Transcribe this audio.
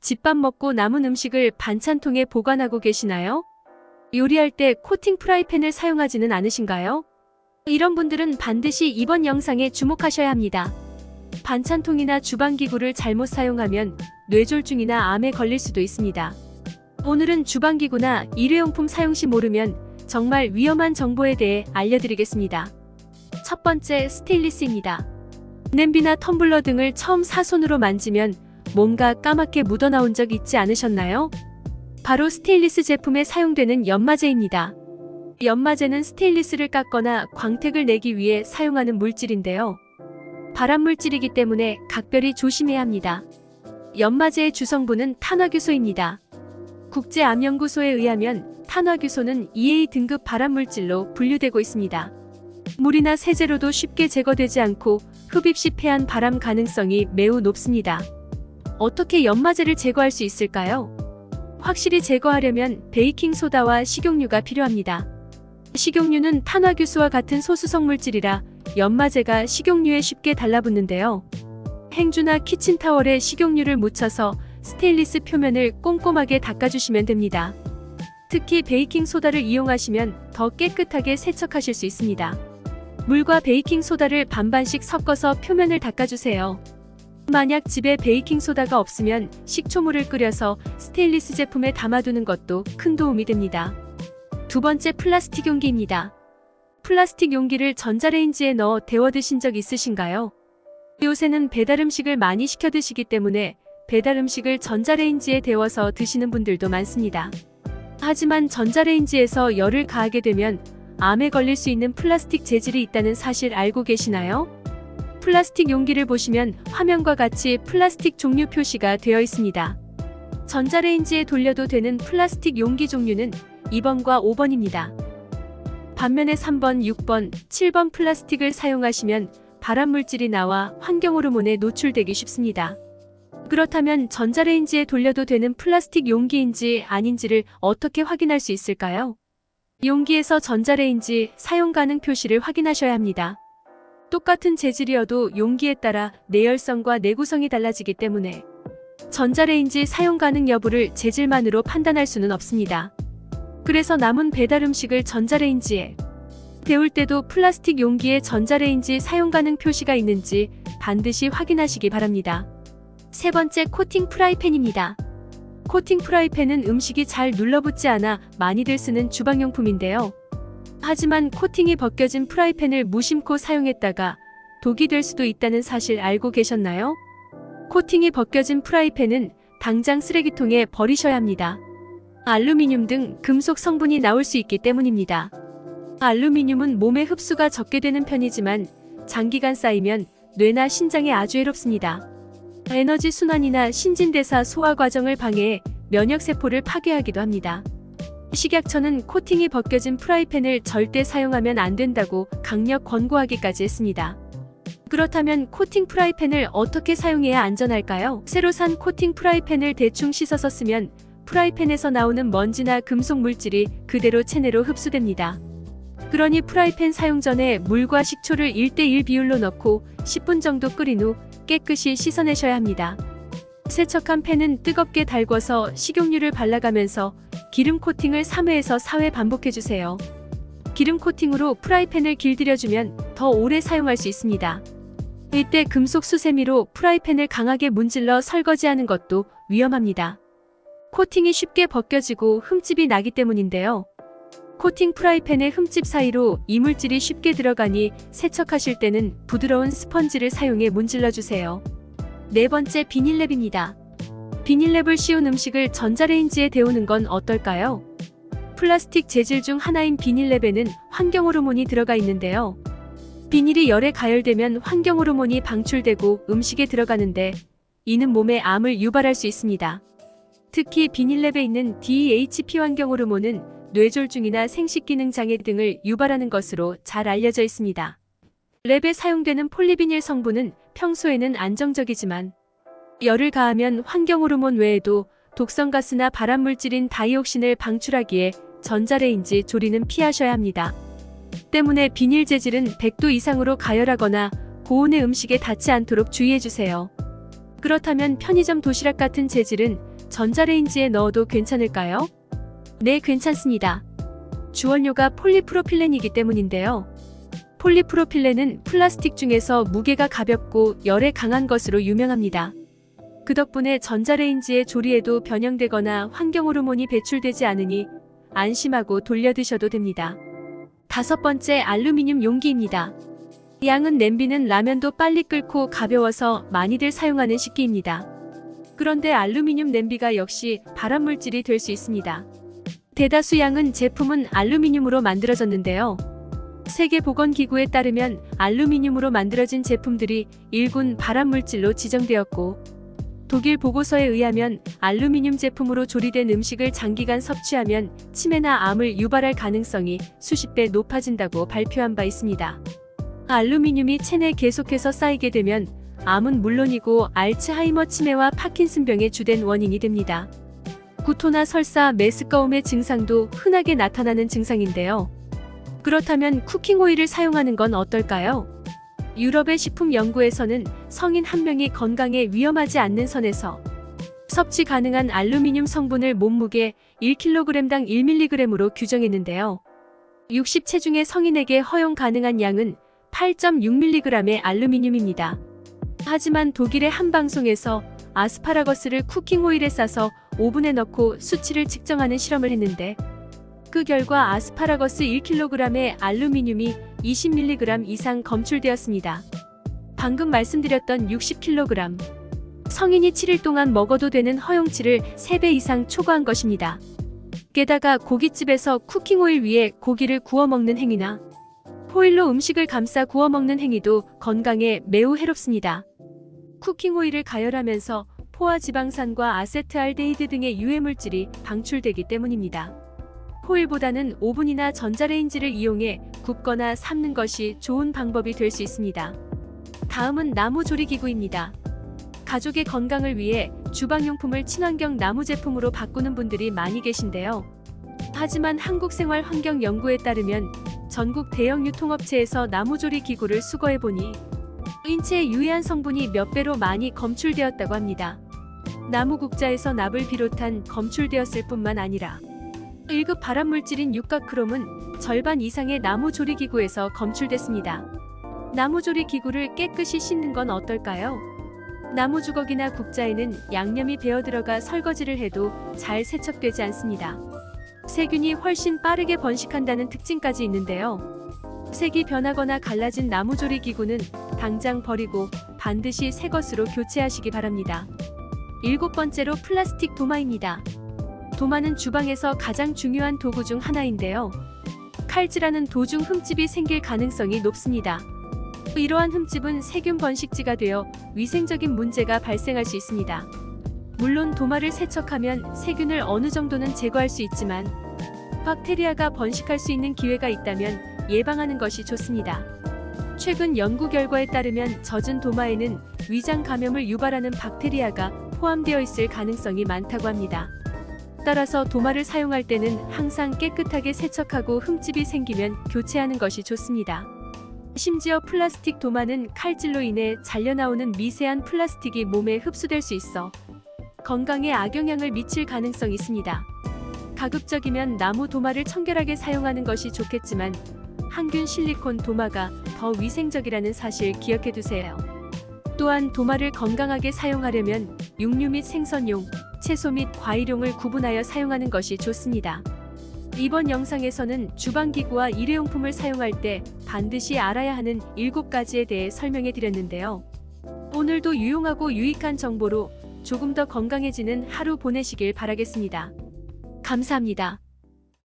집밥 먹고 남은 음식을 반찬통에 보관하고 계시나요? 요리할 때 코팅 프라이팬을 사용하지는 않으신가요? 이런 분들은 반드시 이번 영상에 주목하셔야 합니다. 반찬통이나 주방기구를 잘못 사용하면 뇌졸중이나 암에 걸릴 수도 있습니다. 오늘은 주방기구나 일회용품 사용 시 모르면 정말 위험한 정보에 대해 알려드리겠습니다. 첫 번째, 스테인리스입니다. 냄비나 텀블러 등을 처음 사손으로 만지면 뭔가 까맣게 묻어나온 적 있지 않으셨나요? 바로 스테인리스 제품에 사용되는 연마제입니다. 연마제는 스테인리스를 깎거나 광택을 내기 위해 사용하는 물질인데요. 발암물질이기 때문에 각별히 조심해야 합니다. 연마제의 주성분은 탄화규소입니다. 국제암연구소에 의하면 탄화규소는 EA 등급 발암물질로 분류되고 있습니다. 물이나 세제로도 쉽게 제거되지 않고 흡입 시 폐한 발암 가능성이 매우 높습니다. 어떻게 연마제를 제거할 수 있을까요? 확실히 제거하려면 베이킹소다와 식용유가 필요합니다. 식용유는 탄화규소와 같은 소수성 물질이라 연마제가 식용유에 쉽게 달라붙는데요. 행주나 키친타월에 식용유를 묻혀서 스테인리스 표면을 꼼꼼하게 닦아주시면 됩니다. 특히 베이킹소다를 이용하시면 더 깨끗하게 세척하실 수 있습니다. 물과 베이킹소다를 반반씩 섞어서 표면을 닦아주세요. 만약 집에 베이킹소다가 없으면 식초물을 끓여서 스테인리스 제품에 담아두는 것도 큰 도움이 됩니다. 두 번째, 플라스틱 용기입니다. 플라스틱 용기를 전자레인지에 넣어 데워 드신 적 있으신가요? 요새는 배달음식을 많이 시켜 드시기 때문에 배달음식을 전자레인지에 데워서 드시는 분들도 많습니다. 하지만 전자레인지에서 열을 가하게 되면 암에 걸릴 수 있는 플라스틱 재질이 있다는 사실 알고 계시나요? 플라스틱 용기를 보시면 화면과 같이 플라스틱 종류 표시가 되어 있습니다. 전자레인지에 돌려도 되는 플라스틱 용기 종류는 2번과 5번입니다. 반면에 3번, 6번, 7번 플라스틱을 사용하시면 발암물질이 나와 환경호르몬에 노출되기 쉽습니다. 그렇다면 전자레인지에 돌려도 되는 플라스틱 용기인지 아닌지를 어떻게 확인할 수 있을까요? 용기에서 전자레인지 사용 가능 표시를 확인하셔야 합니다. 똑같은 재질이어도 용기에 따라 내열성과 내구성이 달라지기 때문에 전자레인지 사용 가능 여부를 재질만으로 판단할 수는 없습니다. 그래서 남은 배달 음식을 전자레인지에 데울 때도 플라스틱 용기에 전자레인지 사용 가능 표시가 있는지 반드시 확인하시기 바랍니다. 세 번째, 코팅 프라이팬입니다. 코팅 프라이팬은 음식이 잘 눌러붙지 않아 많이들 쓰는 주방용품인데요. 하지만 코팅이 벗겨진 프라이팬을 무심코 사용했다가 독이 될 수도 있다는 사실 알고 계셨나요? 코팅이 벗겨진 프라이팬은 당장 쓰레기통에 버리셔야 합니다. 알루미늄 등 금속 성분이 나올 수 있기 때문입니다. 알루미늄은 몸에 흡수가 적게 되는 편이지만 장기간 쌓이면 뇌나 신장에 아주 해롭습니다. 에너지 순환이나 신진대사 소화 과정을 방해해 면역세포를 파괴하기도 합니다. 식약처는 코팅이 벗겨진 프라이팬을 절대 사용하면 안 된다고 강력 권고하기까지 했습니다. 그렇다면 코팅 프라이팬을 어떻게 사용해야 안전할까요? 새로 산 코팅 프라이팬을 대충 씻어서 쓰면 프라이팬에서 나오는 먼지나 금속 물질이 그대로 체내로 흡수됩니다. 그러니 프라이팬 사용 전에 물과 식초를 1:1 비율로 넣고 10분 정도 끓인 후 깨끗이 씻어내셔야 합니다. 세척한 팬은 뜨겁게 달궈서 식용유를 발라가면서 기름 코팅을 3회에서 4회 반복해주세요. 기름 코팅으로 프라이팬을 길들여주면 더 오래 사용할 수 있습니다. 이때 금속 수세미로 프라이팬을 강하게 문질러 설거지하는 것도 위험합니다. 코팅이 쉽게 벗겨지고 흠집이 나기 때문인데요. 코팅 프라이팬의 흠집 사이로 이물질이 쉽게 들어가니 세척하실 때는 부드러운 스펀지를 사용해 문질러주세요. 네 번째, 비닐랩입니다. 비닐랩을 씌운 음식을 전자레인지에 데우는 건 어떨까요? 플라스틱 재질 중 하나인 비닐랩에는 환경호르몬이 들어가 있는데요. 비닐이 열에 가열되면 환경호르몬이 방출되고 음식에 들어가는데 이는 몸에 암을 유발할 수 있습니다. 특히 비닐랩에 있는 DHP 환경호르몬은 뇌졸중이나 생식기능 장애 등을 유발하는 것으로 잘 알려져 있습니다. 랩에 사용되는 폴리비닐 성분은 평소에는 안정적이지만 열을 가하면 환경호르몬 외에도 독성가스나 발암물질인 다이옥신을 방출하기에 전자레인지 조리는 피하셔야 합니다. 때문에 비닐 재질은 100도 이상으로 가열하거나 고온의 음식에 닿지 않도록 주의해주세요. 그렇다면 편의점 도시락 같은 재질은 전자레인지에 넣어도 괜찮을까요? 네, 괜찮습니다. 주원료가 폴리프로필렌이기 때문인데요. 폴리프로필렌은 플라스틱 중에서 무게가 가볍고 열에 강한 것으로 유명합니다. 그 덕분에 전자레인지에 조리해도 변형되거나 환경호르몬이 배출되지 않으니 안심하고 돌려 드셔도 됩니다. 5번째, 알루미늄 용기입니다. 양은 냄비는 라면도 빨리 끓고 가벼워서 많이들 사용하는 식기입니다. 그런데 알루미늄 냄비가 역시 발암물질이 될 수 있습니다. 대다수 양은 제품은 알루미늄으로 만들어졌는데요. 세계보건기구에 따르면 알루미늄으로 만들어진 제품들이 1군 발암물질로 지정되었고, 독일 보고서에 의하면 알루미늄 제품으로 조리된 음식을 장기간 섭취하면 치매나 암을 유발할 가능성이 수십 배 높아진다고 발표한 바 있습니다. 알루미늄이 체내에 계속해서 쌓이게 되면 암은 물론이고 알츠하이머 치매와 파킨슨병의 주된 원인이 됩니다. 구토나 설사, 메스꺼움의 증상도 흔하게 나타나는 증상인데요. 그렇다면 쿠킹오일을 사용하는 건 어떨까요? 유럽의 식품연구에서는 성인 한 명이 건강에 위험하지 않는 선에서 섭취 가능한 알루미늄 성분을 몸무게 1kg당 1mg으로 규정했는데요. 60 체중의 성인에게 허용 가능한 양은 8.6mg의 알루미늄입니다. 하지만 독일의 한 방송에서 아스파라거스를 쿠킹오일에 싸서 오븐에 넣고 수치를 측정하는 실험을 했는데, 그 결과 아스파라거스 1kg의 알루미늄이 20mg 이상 검출되었습니다. 방금 말씀드렸던 60kg. 성인이 7일 동안 먹어도 되는 허용치를 3배 이상 초과한 것입니다. 게다가 고깃집에서 쿠킹오일 위에 고기를 구워 먹는 행위나 호일로 음식을 감싸 구워 먹는 행위도 건강에 매우 해롭습니다. 쿠킹오일을 가열하면서 포화지방산과 아세트알데히드 등의 유해물질이 방출되기 때문입니다. 호일보다는 오븐이나 전자레인지를 이용해 굽거나 삶는 것이 좋은 방법이 될 수 있습니다. 다음은 나무조리기구입니다. 가족의 건강을 위해 주방용품을 친환경 나무 제품으로 바꾸는 분들이 많이 계신데요. 하지만 한국생활환경연구에 따르면 전국 대형 유통업체에서 나무조리기구를 수거해보니 인체에 유해한 성분이 몇 배로 많이 검출되었다고 합니다. 나무국자에서 납을 비롯한 검출되었을 뿐만 아니라 1급 발암물질인 육각크롬은 절반 이상의 나무조리기구에서 검출됐습니다. 나무조리기구를 깨끗이 씻는 건 어떨까요? 나무주걱이나 국자에는 양념이 배어들어가 설거지를 해도 잘 세척되지 않습니다. 세균이 훨씬 빠르게 번식한다는 특징까지 있는데요. 색이 변하거나 갈라진 나무조리기구는 당장 버리고 반드시 새 것으로 교체하시기 바랍니다. 7번째로 플라스틱 도마입니다. 도마는 주방에서 가장 중요한 도구 중 하나인데요. 칼질하는 도중 흠집이 생길 가능성이 높습니다. 이러한 흠집은 세균 번식지가 되어 위생적인 문제가 발생할 수 있습니다. 물론 도마를 세척하면 세균을 어느 정도는 제거할 수 있지만 박테리아가 번식할 수 있는 기회가 있다면 예방하는 것이 좋습니다. 최근 연구 결과에 따르면 젖은 도마에는 위장 감염을 유발하는 박테리아가 포함되어 있을 가능성이 많다고 합니다. 따라서 도마를 사용할 때는 항상 깨끗하게 세척하고 흠집이 생기면 교체하는 것이 좋습니다. 심지어 플라스틱 도마는 칼질로 인해 잘려나오는 미세한 플라스틱이 몸에 흡수될 수 있어 건강에 악영향을 미칠 가능성이 있습니다. 가급적이면 나무 도마를 청결하게 사용하는 것이 좋겠지만 항균 실리콘 도마가 더 위생적이라는 사실 기억해 두세요. 또한 도마를 건강하게 사용하려면 육류 및 생선용, 채소 및 과일용을 구분하여 사용하는 것이 좋습니다. 이번 영상에서는 주방기구와 일회용품을 사용할 때 반드시 알아야 하는 7가지에 대해 설명해 드렸는데요. 오늘도 유용하고 유익한 정보로 조금 더 건강해지는 하루 보내시길 바라겠습니다. 감사합니다.